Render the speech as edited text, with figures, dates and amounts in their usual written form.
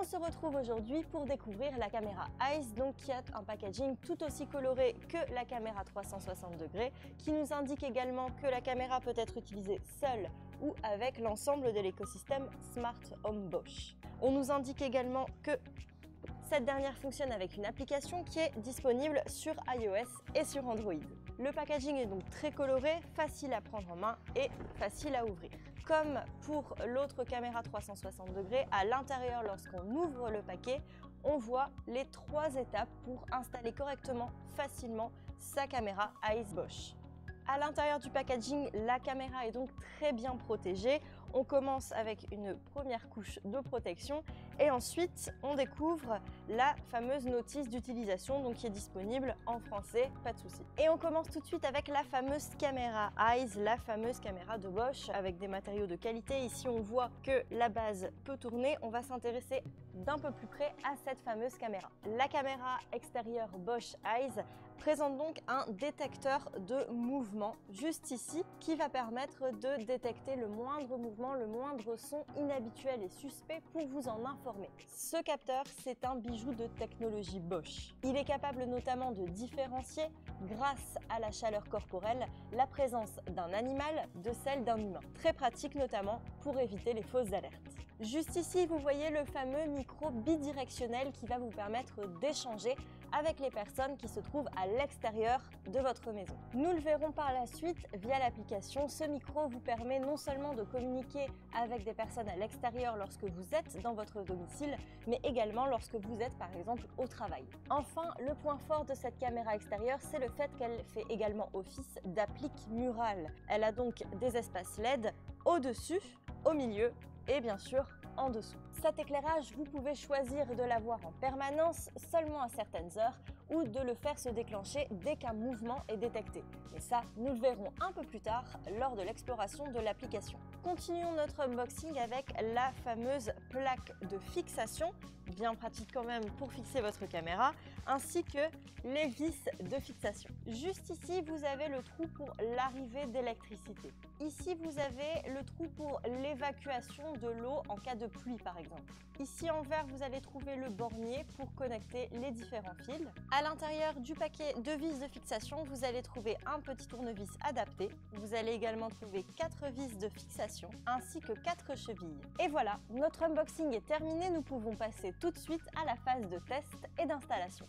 On se retrouve aujourd'hui pour découvrir la caméra Eyes, donc qui a un packaging tout aussi coloré que la caméra 360 degrés, qui nous indique également que la caméra peut être utilisée seule ou avec l'ensemble de l'écosystème Smart Home Bosch. On nous indique également que cette dernière fonctionne avec une application qui est disponible sur iOS et sur Android. Le packaging est donc très coloré, facile à prendre en main et facile à ouvrir. Comme pour l'autre caméra 360 degrés, à l'intérieur, lorsqu'on ouvre le paquet, on voit les 3 étapes pour installer correctement, facilement sa caméra Eyes Bosch. À l'intérieur du packaging, la caméra est donc très bien protégée. On commence avec une première couche de protection et ensuite on découvre la fameuse notice d'utilisation qui est disponible en français, pas de souci. Et on commence tout de suite avec la fameuse caméra Eyes, la fameuse caméra de Bosch avec des matériaux de qualité. Ici on voit que la base peut tourner, on va s'intéresser d'un peu plus près à cette fameuse caméra. La caméra extérieure Bosch Eyes présente donc un détecteur de mouvement juste ici qui va permettre de détecter le moindre mouvement, le moindre son inhabituel et suspect pour vous en informer. Ce capteur, c'est un bijou de technologie Bosch. Il est capable notamment de différencier, grâce à la chaleur corporelle, la présence d'un animal de celle d'un humain. Très pratique notamment pour éviter les fausses alertes. Juste ici, vous voyez le fameux micro bidirectionnel qui va vous permettre d'échanger avec les personnes qui se trouvent à l'extérieur de votre maison. Nous le verrons par la suite via l'application. Ce micro vous permet non seulement de communiquer avec des personnes à l'extérieur lorsque vous êtes dans votre domicile, mais également lorsque vous êtes par exemple au travail. Enfin, le point fort de cette caméra extérieure, c'est le fait qu'elle fait également office d'applique murale. Elle a donc des espaces LED au-dessus, au milieu et bien sûr en dessous. Cet éclairage, vous pouvez choisir de l'avoir en permanence seulement à certaines heures ou de le faire se déclencher dès qu'un mouvement est détecté. Et ça, nous le verrons un peu plus tard lors de l'exploration de l'application. Continuons notre unboxing avec la fameuse plaque de fixation, bien pratique quand même pour fixer votre caméra, ainsi que les vis de fixation. Juste ici, vous avez le trou pour l'arrivée d'électricité. Ici, vous avez le trou pour l'évacuation de l'eau en cas de pluie par exemple. Ici en vert, vous allez trouver le bornier pour connecter les différents fils. À l'intérieur du paquet de vis de fixation, vous allez trouver un petit tournevis adapté. Vous allez également trouver 4 vis de fixation ainsi que 4 chevilles. Et voilà, notre unboxing est terminé, nous pouvons passer tout de suite à la phase de test et d'installation.